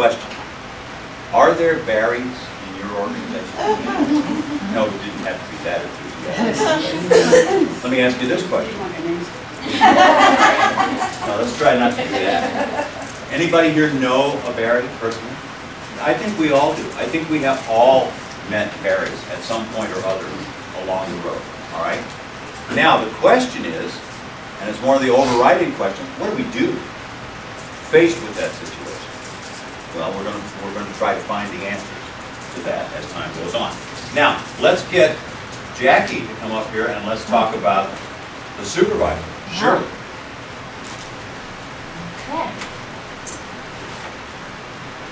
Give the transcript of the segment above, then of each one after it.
Question. Are there Barrys in your organization? No, it didn't have to be that enthusiastic. Let me ask you this question. No, let's try not to do that. Anybody here know a Barry personally? I think we all do. I think we have all met Barrys at some point or other along the road. All right? Now, the question is, and it's one of the overriding questions, what do we do faced with that situation? Well, we're going to try to find the answers to that as time goes on. Now, let's get Jackie to come up here and let's talk about the supervisor. Sure. Okay.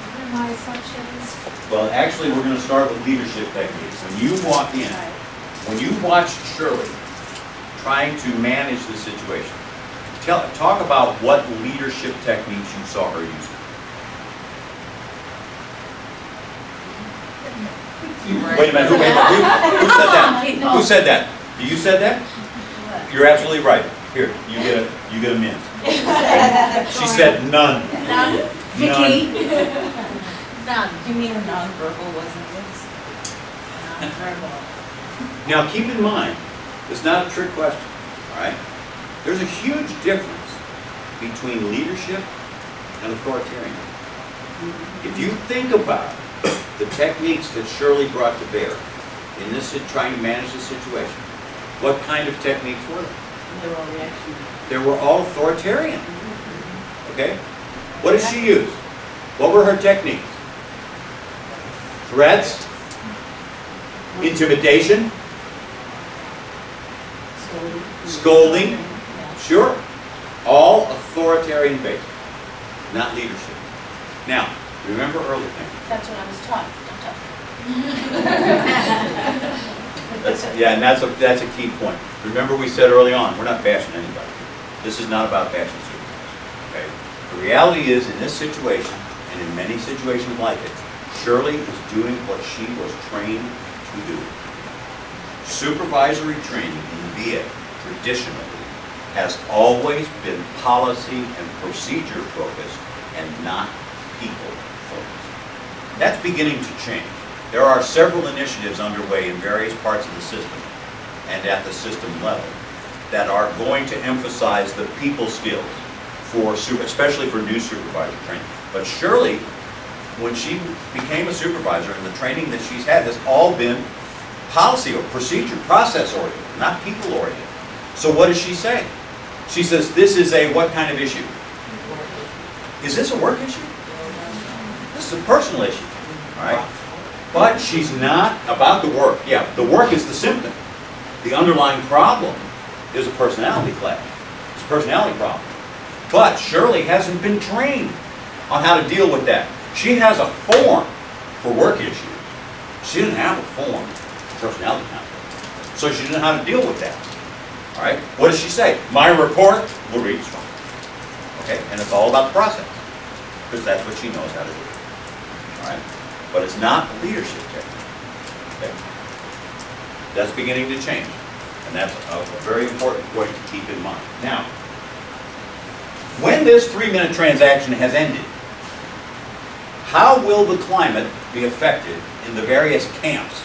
What are my assumptions? Well, actually, we're going to start with leadership techniques. When you walk in, when you watch Shirley trying to manage the situation, talk about what leadership techniques you saw her using. Wait a minute, who said that? Who said that? You said that? You're absolutely right. Here, you get a mint. She said none. None. Vicky. None. You mean nonverbal wasn't this? Nonverbal. Now keep in mind, it's not a trick question, all right? There's a huge difference between leadership and authoritarian. If you think about the techniques that Shirley brought to bear in this trying to manage the situation, what kind of techniques were they? They were all reactionary. They were all authoritarian. Okay? What did she use? What were her techniques? Threats? Intimidation? Scolding? Sure. All authoritarian based, not leadership. Now, remember earlier. That's what I was taught. Yeah, and that's a key point. Remember we said early on, we're not bashing anybody. This is not about bashing supervisors. Okay? The reality is, in this situation, and in many situations like it, Shirley is doing what she was trained to do. Supervisory training in the VA, traditionally, has always been policy and procedure focused and not people focused. That's beginning to change. There are several initiatives underway in various parts of the system and at the system level that are going to emphasize the people skills for, especially for new supervisor training. But Shirley, when she became a supervisor, and the training that she's had has all been policy or procedure, process oriented, not people oriented. So what does she say? She says, this is a what kind of issue? Is this a work issue? This is a personal issue, all right? But she's not about the work. Yeah, the work is the symptom. The underlying problem is a personality clash. It's a personality problem. But Shirley hasn't been trained on how to deal with that. She has a form for work issues. She didn't have a form for personality conflict. So she didn't know how to deal with that. All right? What does she say? My report will read strong. Okay? And it's all about the process. Because that's what she knows how to do. All right? But it's not a leadership technique. Okay? That's beginning to change. And that's a very important point to keep in mind. Now, when this 3-minute transaction has ended, how will the climate be affected in the various camps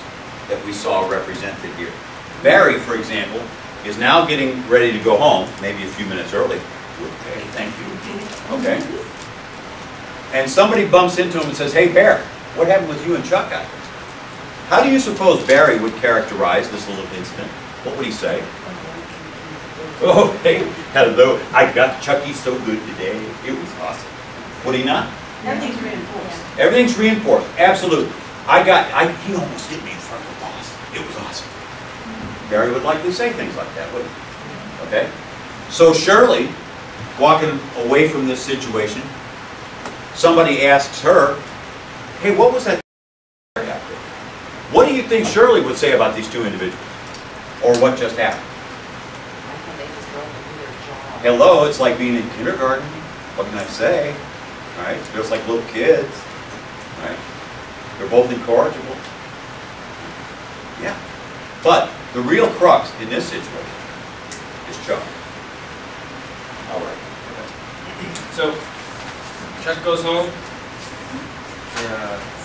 that we saw represented here? Barry, for example, is now getting ready to go home, maybe a few minutes early. Okay, thank you. Okay. And somebody bumps into him and says, hey, Bear, what happened with you and Chuck out there? How do you suppose Barry would characterize this little incident? What would he say? Oh, hey, hello, I got Chucky so good today. It was awesome. Would he not? Everything's reinforced. Everything's reinforced, absolutely. He almost hit me in front of the boss. It was awesome. Barry would likely say things like that, wouldn't he? Okay? So Shirley, walking away from this situation, somebody asks her, hey, what was that out there? What do you think Shirley would say about these two individuals? Or what just happened? I thought they just go and do their job. Hello, it's like being in kindergarten. What can I say? All right? It's just like little kids. All right? They're both incorrigible. Yeah. But the real crux in this situation is Chuck. All right. So, Chuck goes home,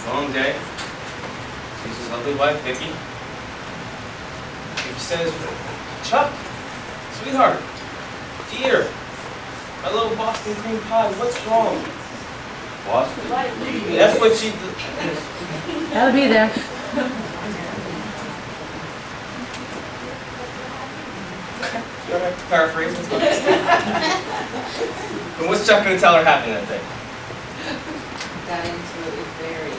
long day. Sees his lovely wife, Vicky. He says, Chuck, sweetheart, dear, my little Boston cream pie, what's wrong? Boston? That's what she... That'll be there. You want to paraphrase this? And what's Chuck going to tell her happened that day? Got into it with Barry.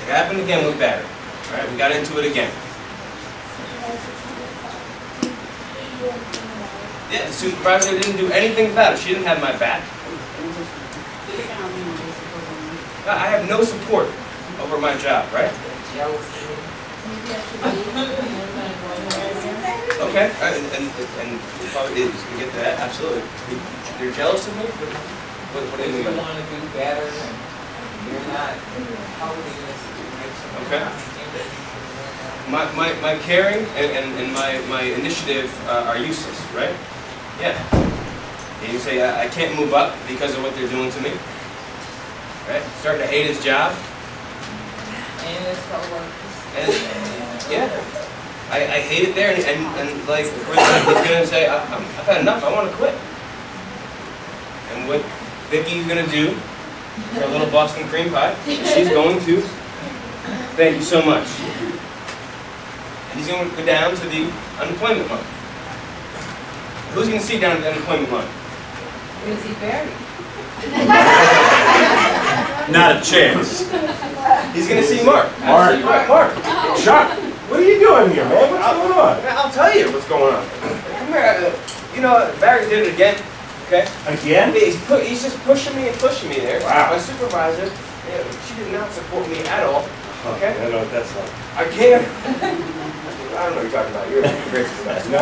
It happened again with Barry. All right, we got into it again. Yeah, the supervisor didn't do anything about it. She didn't have my back. I have no support over my job, right? Okay, and probably is going to get to that, absolutely. They're jealous of me? What do you mean? You want to do better, and you're not helping us to make some Okay. My caring and my initiative are useless, right? Yeah. And you say, I can't move up because of what they're doing to me. Right? Starting to hate his job. And it's co-workers. And yeah. I hate it there, and like, for example, he's going to say, I've had enough, I want to quit. And what Vicky's going to do for a little Boston cream pie, she's going to, thank you so much. And he's going to go down to the unemployment line. Who's going to see down at the unemployment line? You're going to see Barry. Not a chance. He's going to see Mark. Mark. Chuck, what are you doing here, man? What's going on? I'll tell you what's going on. Come here. You know, Barry did it again. Okay? Again? He's just pushing me and pushing me there. Wow. My supervisor, she did not support me at all. Okay? I know what that's like. I can't. I don't know what you're talking about. You're a great supervisor. No.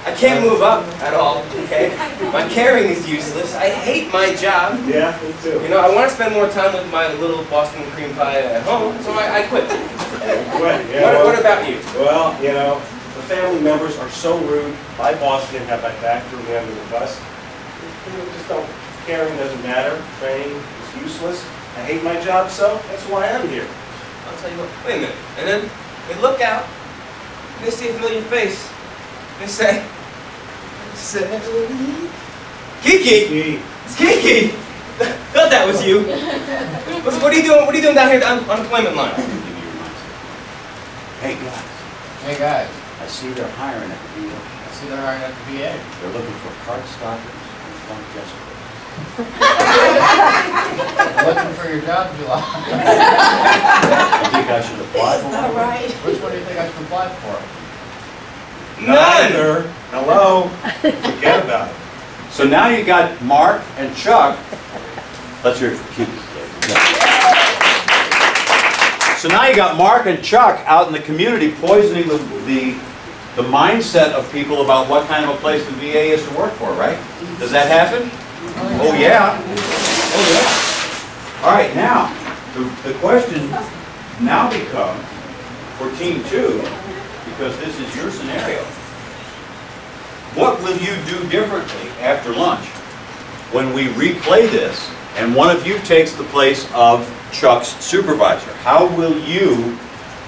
I can't move up at all. Okay? My caring is useless. I hate my job. Yeah, me too. You know, I want to spend more time with my little Boston cream pie at home, so I quit. What about you? Well, you know, the family members are so rude. My boss didn't have my back, threw me under the bus. You know, just don't. Caring doesn't matter. Training is useless. I hate my job, so that's why I'm here. I'll tell you what. Wait a minute. And then they look out, and they see a familiar face. They say, Kiki! It's Kiki! Thought that was you. What are you doing? What are you doing down here at the unemployment line? Hey guys, Hey guys, I see they're hiring at the VA. I see they're hiring at the VA. They're looking for cart stockers and funk jesters. They're looking for your job, July. You think I should apply for one? right. Which one do you think I should apply for? None! Neither. Hello. Forget about it. So now you got Mark and Chuck. Let's hear it for Kiki. So now you got Mark and Chuck out in the community poisoning the mindset of people about what kind of a place the VA is to work for, right? Does that happen? Oh yeah. Oh yeah. All right, now, the question now becomes, for Team 2, because this is your scenario, what will you do differently after lunch when we replay this and one of you takes the place of Chuck's supervisor? How will you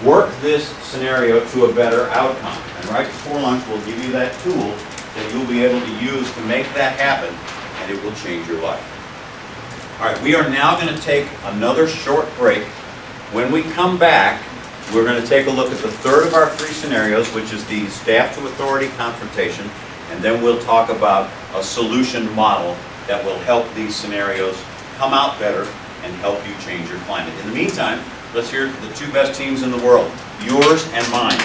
work this scenario to a better outcome? And right before lunch, we'll give you that tool that you'll be able to use to make that happen, and it will change your life. All right, we are now going to take another short break. When we come back, we're going to take a look at the third of our 3 scenarios, which is the staff to authority confrontation, and then we'll talk about a solution model that will help these scenarios come out better and help you change your climate. In the meantime, let's hear the 2 best teams in the world, yours and mine.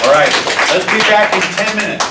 All right, let's be back in 10 minutes.